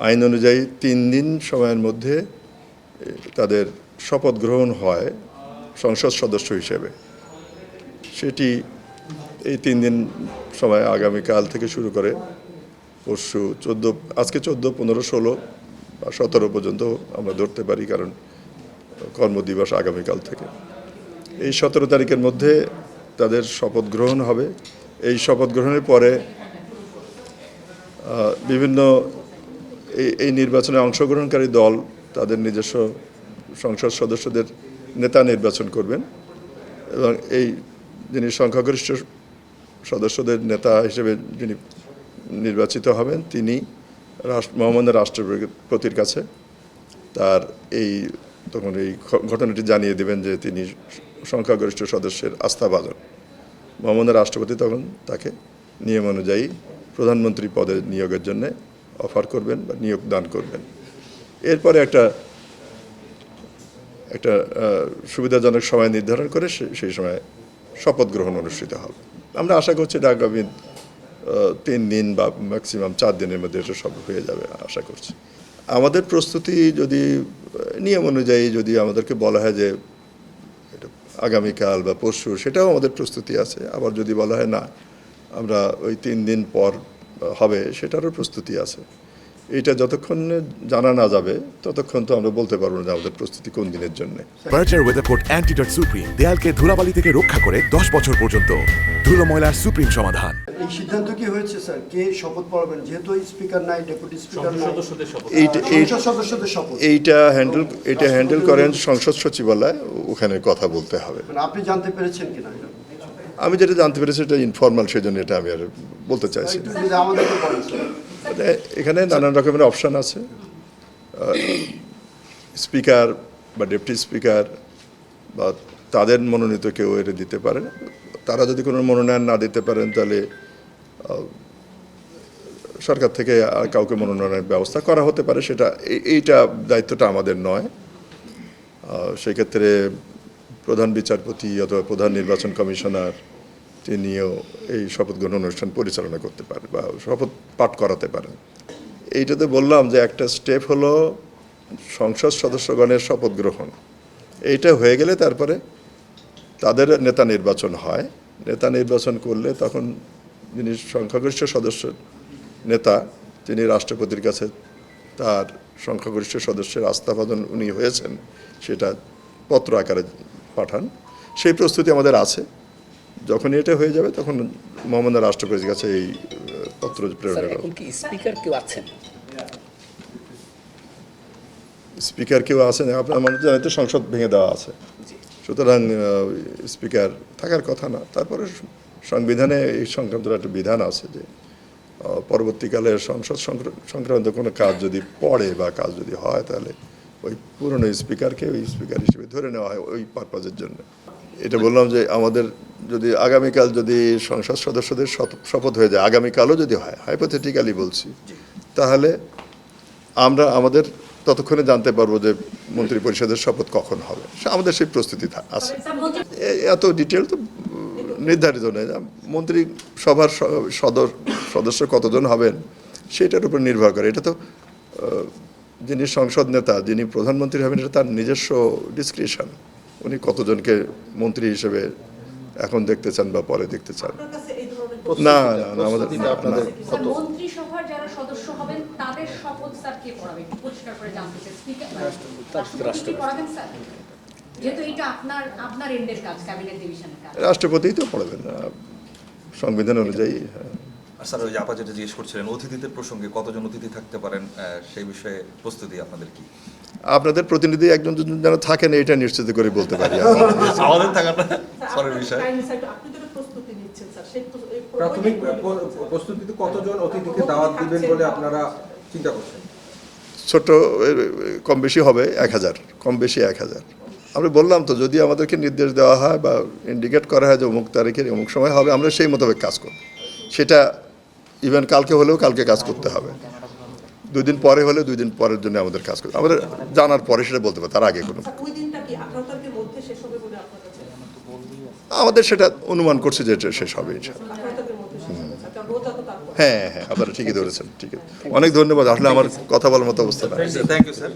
আইন অনুযায়ী 3 দিন সময়ের মধ্যে তাদের শপথ গ্রহণ হয় সংসদ সদস্য হিসেবে। সেটি এই 3 দিন সময় আগামীকাল থেকে শুরু করে পরশু আজকে 14, 15, 16 বা 17 পর্যন্ত আমরা ধরতে পারি, কারণ কর্মদিবস আগামীকাল থেকে। এই 17 তারিখের মধ্যে তাদের শপথ গ্রহণ হবে। এই শপথ গ্রহণের পরে বিভিন্ন এই নির্বাচনে অংশগ্রহণকারী দল তাদের নিজস্ব সংসদ সদস্যদের নেতা নির্বাচন করবেন এবং এই যিনি সংখ্যাগরিষ্ঠ সদস্যদের নেতা হিসেবে যিনি নির্বাচিত হবেন তিনি মহামান্য রাষ্ট্রপতির কাছে তার তখন এই ঘটনাটি জানিয়ে দেবেন যে তিনি সংখ্যাগরিষ্ঠ সদস্যের আস্থাভাজন। মহামান্য রাষ্ট্রপতি তখন তাকে নিয়ম অনুযায়ী প্রধানমন্ত্রী পদে নিয়োগের জন্য অফার করবেন বা নিয়োগ দান করবেন। এরপরে একটা সুবিধাজনক সময় নির্ধারণ করে সেই সময় শপথ গ্রহণ অনুষ্ঠিত হবে। আমরা আশা করছি এটা আগামী 3 দিন বা ম্যাক্সিমাম 4 দিনের মধ্যে এটা সব হয়ে যাবে আশা করছি। আমাদের প্রস্তুতি যদি নিয়ম অনুযায়ী যদি আমাদেরকে বলা হয় যে এটা আগামীকাল বা পরশু, সেটাও আমাদের প্রস্তুতি আছে। আবার যদি বলা হয় না আমরা ওই 3 দিন পর হবে, সেটারও প্রস্তুতি আছে। এটা যতক্ষণ জানা না যাবে ততক্ষণ তো আমরা বলতে পারবো না যে আমাদের প্রস্তুতি কোন দিনের জন্য। বার্জার ওয়েদারকোট অ্যান্টিডট সুপ্রিম দেয়ালকে ধুলাবালি থেকে রক্ষা করে 10 বছর পর্যন্ত। ধুলো ময়লার সুপ্রিম সমাধান। এই সিদ্ধান্ত কি হয়েছে স্যার, কে শপথ পড়াবেন? যেহেতু স্পিকার নাই, ডেপুটি স্পিকার নাই, সদস্যদের শপথ এইটা হ্যান্ডেল করেন সংসদ সচিবালয়, ওখানে কথা বলতে হবে। মানে আপনি জানতে পেরেছেন কিনা? আমি যেটা জানতে পেরেছি এটা ইনফর্মাল, সেই জন্য এটা আমি আর বলতে চাইছি। আমাদেরকে বলেন এখানে নানান রকমের অপশান আছে। স্পিকার বা ডেপুটি স্পিকার বা তাদের মনোনীত কেউ এটা দিতে পারে। তারা যদি কোনো মনোনয়ন না দিতে পারেন তাহলে সরকার থেকে আর কাউকে মনোনয়নের ব্যবস্থা করা হতে পারে। এইটা দায়িত্বটা আমাদের নয়। সেক্ষেত্রে প্রধান বিচারপতি অথবা প্রধান নির্বাচন কমিশনার তিনিও এই শপথ গ্রহণ অনুষ্ঠান পরিচালনা করতে পারেন বা শপথ পাঠ করাতে পারেন। এইটাতে বললাম যে একটা স্টেপ হলো সংসদ সদস্যগণের শপথ গ্রহণ। এইটা হয়ে গেলে তারপরে তাদের নেতা নির্বাচন হয়। নেতা নির্বাচন করলে তখন যিনি সংখ্যাগরিষ্ঠ সদস্য নেতা, তিনি রাষ্ট্রপতির কাছে তার সংখ্যাগরিষ্ঠ সদস্যের আস্থাভাজন উনি হয়েছেন সেটা পত্র আকারে পাঠান। সেই প্রস্তুতি আমাদের আছে। যখনই এটা হয়ে যাবে তখন মহামান্য রাষ্ট্রপতির কাছে এই পত্র প্রেরণের। স্পিকার কেউ আছেন? স্পিকার কেউ আছেন? আপনার মনে জানেন তো সংসদ ভেঙে দেওয়া আছে, সুতরাং স্পিকার থাকার কথা না। তারপরে সংবিধানে এই সংক্রান্ত একটা বিধান আছে যে পরবর্তীকালে সংসদ সংক্রান্ত কোনো কাজ যদি পড়ে বা কাজ যদি হয় তাহলে ওই পুরনো স্পিকারকে ওই স্পিকার হিসেবে ধরে নেওয়া হয় ওই পারপাজের জন্য। এটা বললাম যে আমাদের যদি আগামীকাল যদি সংসদ সদস্যদের শপথ হয়ে যায়, আগামীকালও যদি হয়, হাইপোথেটিক্যালি বলছি, তাহলে আমাদের ততক্ষণে জানতে পারবো যে মন্ত্রী পরিষদের শপথ কখন হবে। আমাদের সেই প্রস্তুতি আছে। এত ডিটেল তো নির্ধারিত নয়। মন্ত্রী সভার সদস্য কতজন হবেন সেটার উপর নির্ভর করে। এটা তো যিনি সংসদ নেতা, যিনি প্রধানমন্ত্রী হবেন, এটা তার নিজস্ব ডিসক্রিপশন। উনি কতজনকে মন্ত্রী হিসেবে এখন দেখতে চান বা পরে দেখতে চান। না আমাদের মন্ত্রিসভার যারা সদস্য হবেন তাদের শপথ স্যার কে পড়াবেন? পরিষ্কার করে জানতে চাই। স্পিকার রাষ্ট্রপতি পড়াবেন স্যার? যেহেতু এটা আপনার এন্ডের কাজ, ক্যাবিনেট ডিভিশনের কাজ। রাষ্ট্রপতিই তো পড়াবেন সংবিধান অনুযায়ী। স্যার, ওই যে আপা যেটা জিজ্ঞেস করছিলেন অতিথিদের প্রসঙ্গে, কতজন অতিথি থাকতে পারেন সেই বিষয়ে প্রস্তুতি আপনাদের কি? আপনাদের প্রতিনিধি একজন যেন থাকেন এটা নিশ্চিত করে বলতে পারি। আমাদের থাকাটা পরের বিষয়। প্রাথমিক প্রস্তুতিতে কতজন অতিথিকে দাওয়াত দিবেন বলে আপনারা চিন্তা করছেন? ছোট কম বেশি হবে 1000, কম বেশি 1000। আমরা বললাম তো, যদি আমাদেরকে নির্দেশ দেওয়া হয় বা ইন্ডিকেট করা হয় যে অমুক তারিখের অমুক সময় হবে, আমরা সেই মোতাবেক কাজ করব। সেটা ইভেন কালকে হলেও কালকে কাজ করতে হবে, 2 দিন পরে হলে 2 দিন পরের জন্য আমাদের কাজ করতে, আমাদের জানার পরে সেটা বলতে পারে, তার আগে কোনো। আমাদের সেটা অনুমান করছে যে শেষ হবে ইনশাআল্লাহ। হ্যাঁ হ্যাঁ, আপনারা ঠিকই ধরেছেন, ঠিক আছে। অনেক ধন্যবাদ, আসলে আমার কথা বলার মতো অবস্থা না। Thank you sir.